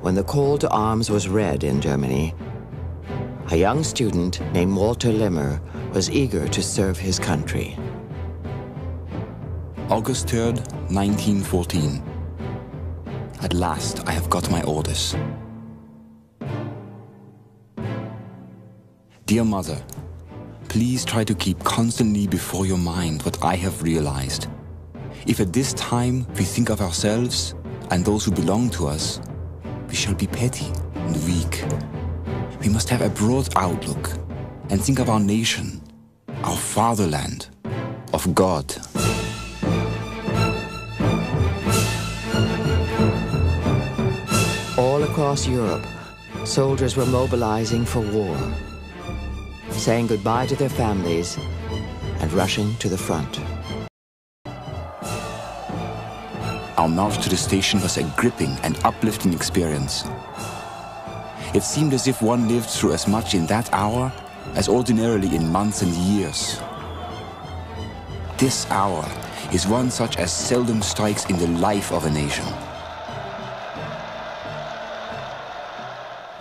when the call to arms was read in Germany, a young student named Walter Limmer was eager to serve his country. August 3rd, 1914. At last, I have got my orders. Dear Mother, please try to keep constantly before your mind what I have realized. If at this time we think of ourselves and those who belong to us, we shall be petty and weak. We must have a broad outlook and think of our nation, our fatherland, of God. All across Europe, soldiers were mobilizing for war, saying goodbye to their families and rushing to the front. Our march to the station was a gripping and uplifting experience. It seemed as if one lived through as much in that hour as ordinarily in months and years. This hour is one such as seldom strikes in the life of a nation.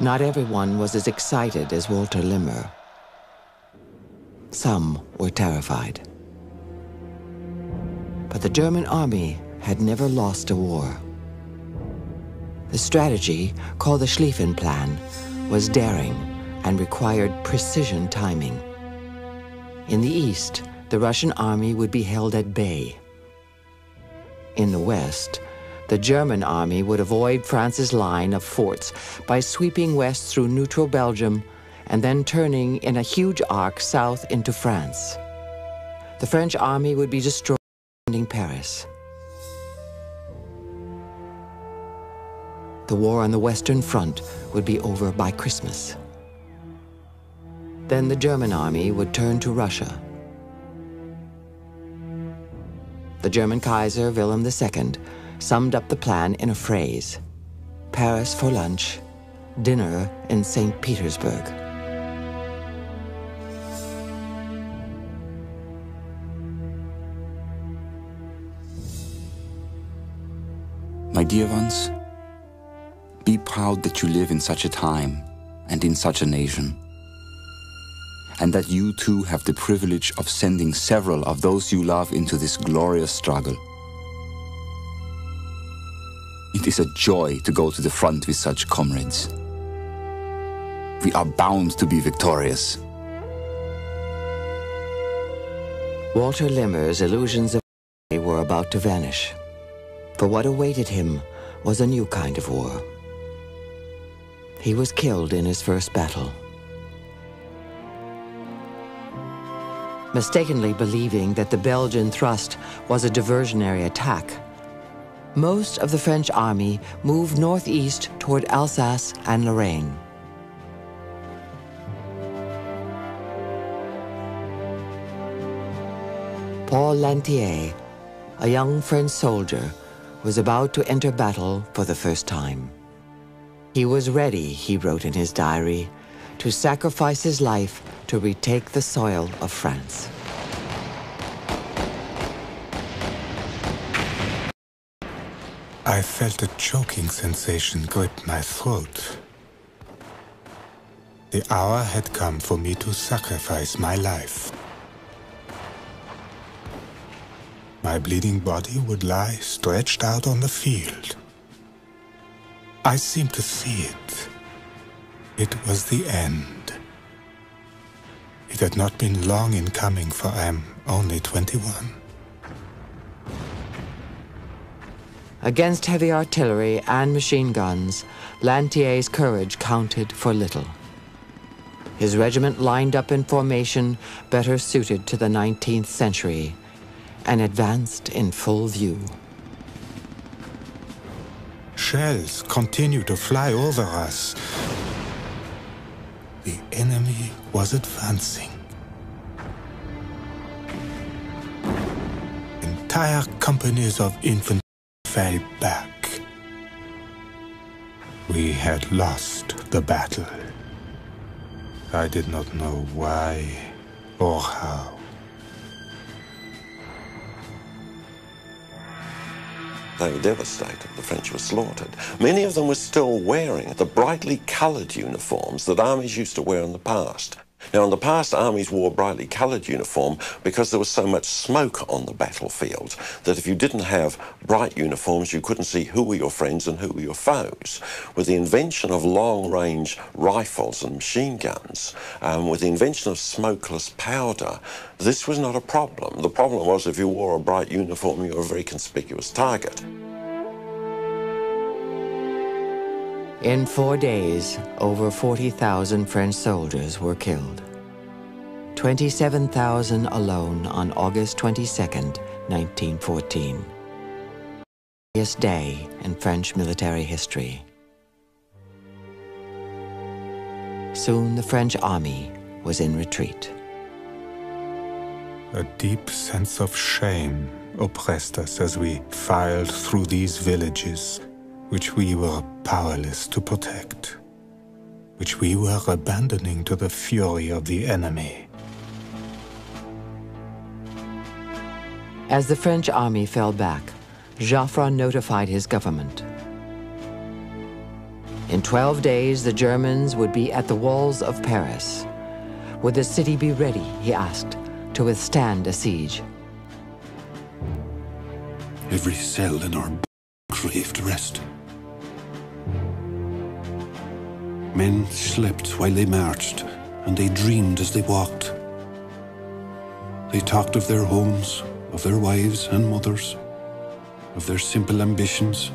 Not everyone was as excited as Walter Limmer. Some were terrified. But the German army had never lost a war. The strategy, called the Schlieffen Plan, was daring and required precision timing. In the east, the Russian army would be held at bay. In the west, the German army would avoid France's line of forts by sweeping west through neutral Belgium and then turning in a huge arc south into France. The French army would be destroyed in Paris. The war on the Western Front would be over by Christmas. Then the German army would turn to Russia. The German Kaiser Wilhelm II summed up the plan in a phrase: Paris for lunch, dinner in St. Petersburg. My dear ones, be proud that you live in such a time and in such a nation, and that you too have the privilege of sending several of those you love into this glorious struggle. It is a joy to go to the front with such comrades. We are bound to be victorious. Walter Limmer's illusions of were about to vanish, for what awaited him was a new kind of war. He was killed in his first battle. Mistakenly believing that the Belgian thrust was a diversionary attack, most of the French army moved northeast toward Alsace and Lorraine. Paul Lantier, a young French soldier, was about to enter battle for the first time. He was ready, he wrote in his diary, to sacrifice his life to retake the soil of France. I felt a choking sensation grip my throat. The hour had come for me to sacrifice my life. My bleeding body would lie stretched out on the field. I seemed to see it. It was the end. It had not been long in coming, for I am only 21. Against heavy artillery and machine guns, Lantier's courage counted for little. His regiment lined up in formation better suited to the 19th century and advanced in full view. Shells continued to fly over us. The enemy was advancing. Entire companies of infantry fell back. We had lost the battle. I did not know why or how. They were devastated. The French were slaughtered. Many of them were still wearing the brightly coloured uniforms that armies used to wear in the past. Now, in the past, armies wore brightly coloured uniform because there was so much smoke on the battlefield that if you didn't have bright uniforms, you couldn't see who were your friends and who were your foes. With the invention of long-range rifles and machine guns, with the invention of smokeless powder, this was not a problem. The problem was if you wore a bright uniform, you were a very conspicuous target. In 4 days, over 40,000 French soldiers were killed. 27,000 alone on August 22nd, 1914. The happiest day in French military history. Soon the French army was in retreat. A deep sense of shame oppressed us as we filed through these villages, which we were powerless to protect, which we were abandoning to the fury of the enemy. As the French army fell back, Joffre notified his government. In 12 days, the Germans would be at the walls of Paris. Would the city be ready, he asked, to withstand a siege? Every cell in our craved rest. Men slept while they marched, and they dreamed as they walked. They talked of their homes, of their wives and mothers, of their simple ambitions,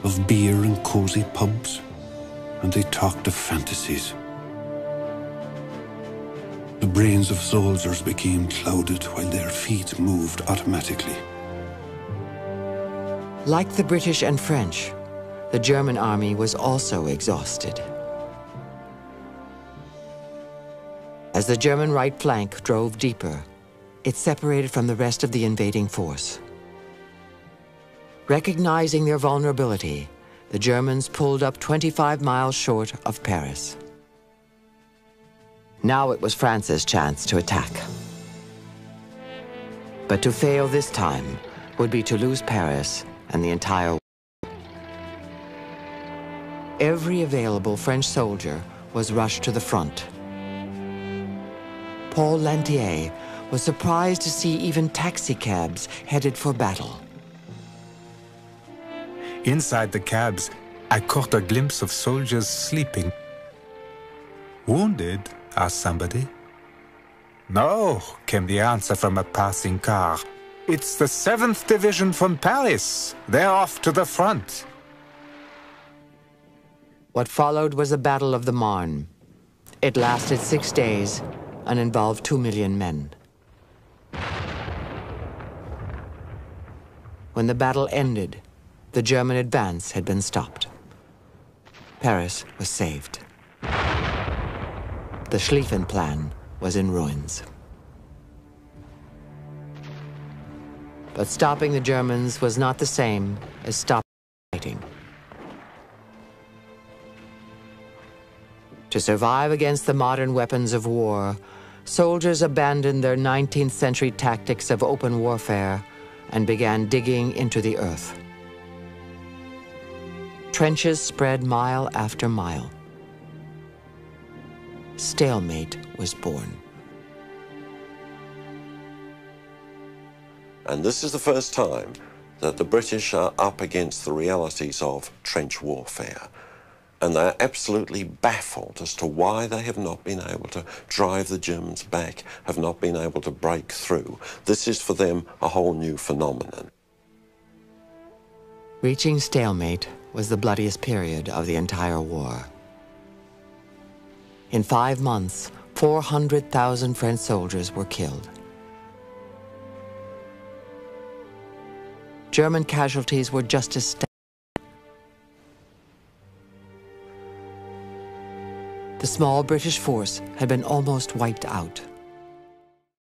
of beer and cosy pubs, and they talked of fantasies. The brains of soldiers became clouded while their feet moved automatically. Like the British and French, the German army was also exhausted. As the German right flank drove deeper, it separated from the rest of the invading force. Recognizing their vulnerability, the Germans pulled up 25 miles short of Paris. Now it was France's chance to attack. But to fail this time would be to lose Paris and the entire world. Every available French soldier was rushed to the front. Paul Lantier was surprised to see even taxicabs headed for battle. Inside the cabs, I caught a glimpse of soldiers sleeping. "Wounded?" asked somebody. "No," came the answer from a passing car. "It's the 7th Division from Paris. They're off to the front." What followed was the Battle of the Marne. It lasted 6 days and involved 2 million men. When the battle ended, the German advance had been stopped. Paris was saved. The Schlieffen Plan was in ruins. But stopping the Germans was not the same as stopping fighting. To survive against the modern weapons of war, soldiers abandoned their 19th century tactics of open warfare and began digging into the earth. Trenches spread mile after mile. Stalemate was born. And this is the first time that the British are up against the realities of trench warfare. And they're absolutely baffled as to why they have not been able to drive the Germans back, have not been able to break through. This is for them a whole new phenomenon. Reaching stalemate was the bloodiest period of the entire war. In 5 months, 400,000 French soldiers were killed. German casualties were just as staggering. The small British force had been almost wiped out.